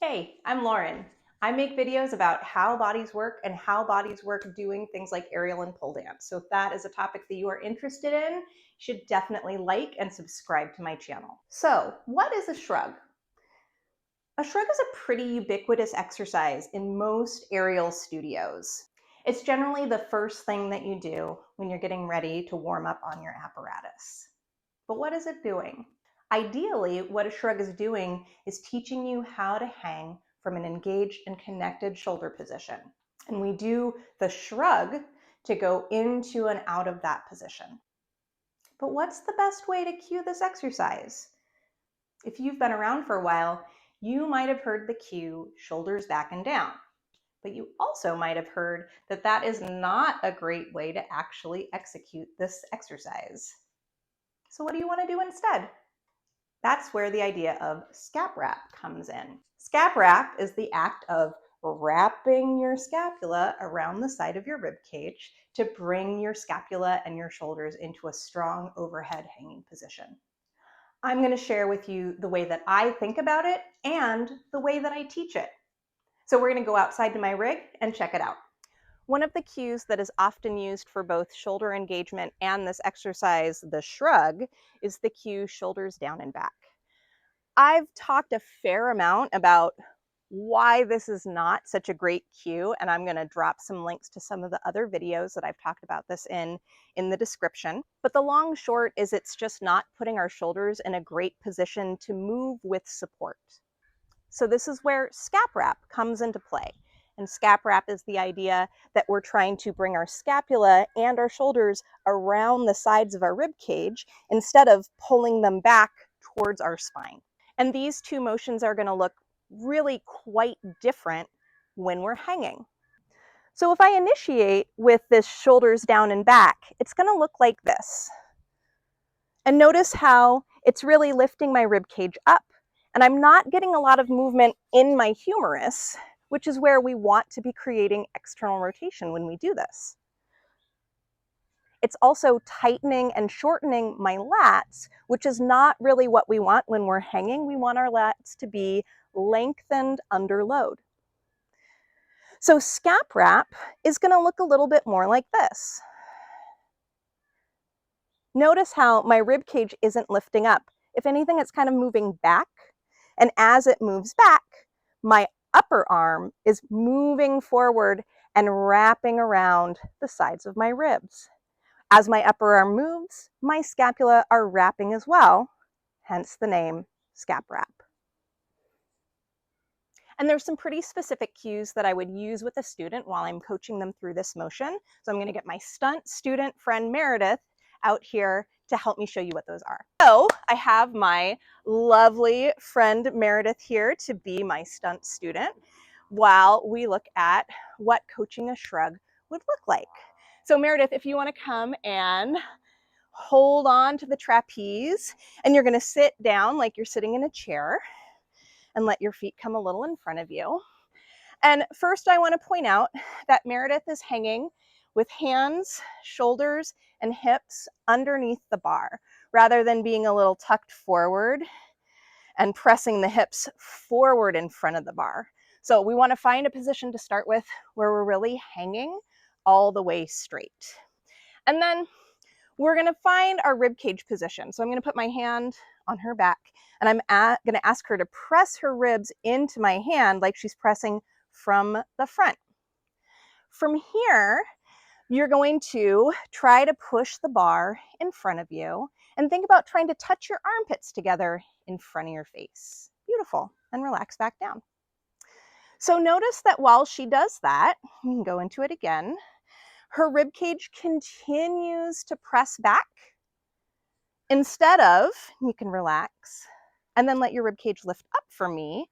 Hey, I'm Lauren. I make videos about how bodies work and how bodies work doing things like aerial and pole dance. So if that is a topic that you are interested in, you should definitely like and subscribe to my channel. So what is a shrug? A shrug is a pretty ubiquitous exercise in most aerial studios. It's generally the first thing that you do when you're getting ready to warm up on your apparatus. But what is it doing? Ideally, what a shrug is doing is teaching you how to hang from an engaged and connected shoulder position. And we do the shrug to go into and out of that position. But what's the best way to cue this exercise? If you've been around for a while, you might have heard the cue shoulders back and down. But you also might have heard that that is not a great way to actually execute this exercise. So what do you want to do instead? That's where the idea of scap wrap comes in. Scap wrap is the act of wrapping your scapula around the side of your rib cage to bring your scapula and your shoulders into a strong overhead hanging position. I'm going to share with you the way that I think about it and the way that I teach it. So we're going to go outside to my rig and check it out. One of the cues that is often used for both shoulder engagement and this exercise, the shrug, is the cue shoulders down and back. I've talked a fair amount about why this is not such a great cue, and I'm going to drop some links to some of the other videos that I've talked about this in the description. But the long short is it's just not putting our shoulders in a great position to move with support. So this is where scap wrap comes into play. And scap wrap is the idea that we're trying to bring our scapula and our shoulders around the sides of our rib cage instead of pulling them back towards our spine. And these two motions are going to look really quite different when we're hanging. So if I initiate with this shoulders down and back, it's going to look like this. And notice how it's really lifting my rib cage up. And I'm not getting a lot of movement in my humerus, which is where we want to be creating external rotation when we do this. It's also tightening and shortening my lats, which is not really what we want when we're hanging. We want our lats to be lengthened under load. So scap wrap is going to look a little bit more like this. Notice how my rib cage isn't lifting up. If anything, it's kind of moving back. And as it moves back, my upper arm is moving forward and wrapping around the sides of my ribs. As my upper arm moves, my scapula are wrapping as well, hence the name scap wrap. And there's some pretty specific cues that I would use with a student while I'm coaching them through this motion. So I'm going to get my stunt student friend Meredith out here to help me show you what those are. So I have my lovely friend Meredith here to be my stunt student while we look at what coaching a shrug would look like. So Meredith, if you want to come and hold on to the trapeze, and you're going to sit down like you're sitting in a chair and let your feet come a little in front of you. And first I want to point out that Meredith is hanging with hands, shoulders, and hips underneath the bar, rather than being a little tucked forward and pressing the hips forward in front of the bar. So we want to find a position to start with where we're really hanging all the way straight. And then we're going to find our rib cage position. So I'm going to put my hand on her back, and I'm going to ask her to press her ribs into my hand like she's pressing from the front. From here, you're going to try to push the bar in front of you and think about trying to touch your armpits together in front of your face. Beautiful. And relax back down. So notice that while she does that, you can go into it again, her rib cage continues to press back. Instead of, you can relax and then let your rib cage lift up for me,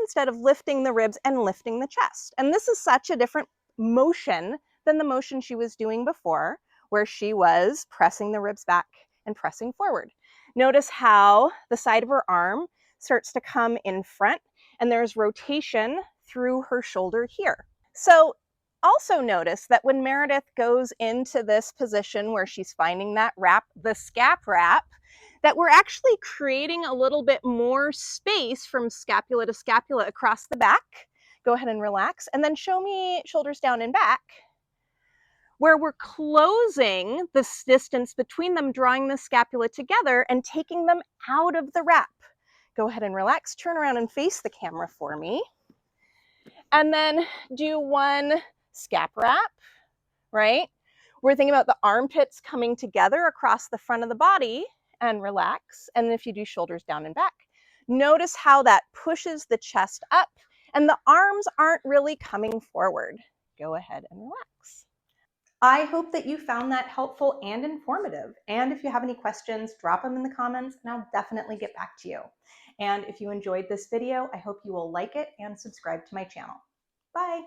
instead of lifting the ribs and lifting the chest. And this is such a different motion than the motion she was doing before, where she was pressing the ribs back and pressing forward. Notice how the side of her arm starts to come in front, and there's rotation through her shoulder here. So also notice that when Meredith goes into this position where she's finding that wrap, the scap wrap, that we're actually creating a little bit more space from scapula to scapula across the back. Go ahead and relax, and then show me shoulders down and back, where we're closing this distance between them, drawing the scapula together and taking them out of the wrap. Go ahead and relax, turn around and face the camera for me. And then do one scap wrap, right? We're thinking about the armpits coming together across the front of the body, and relax. And then if you do shoulders down and back, notice how that pushes the chest up and the arms aren't really coming forward. Go ahead and relax. I hope that you found that helpful and informative. And if you have any questions, drop them in the comments and I'll definitely get back to you. And if you enjoyed this video, I hope you will like it and subscribe to my channel. Bye.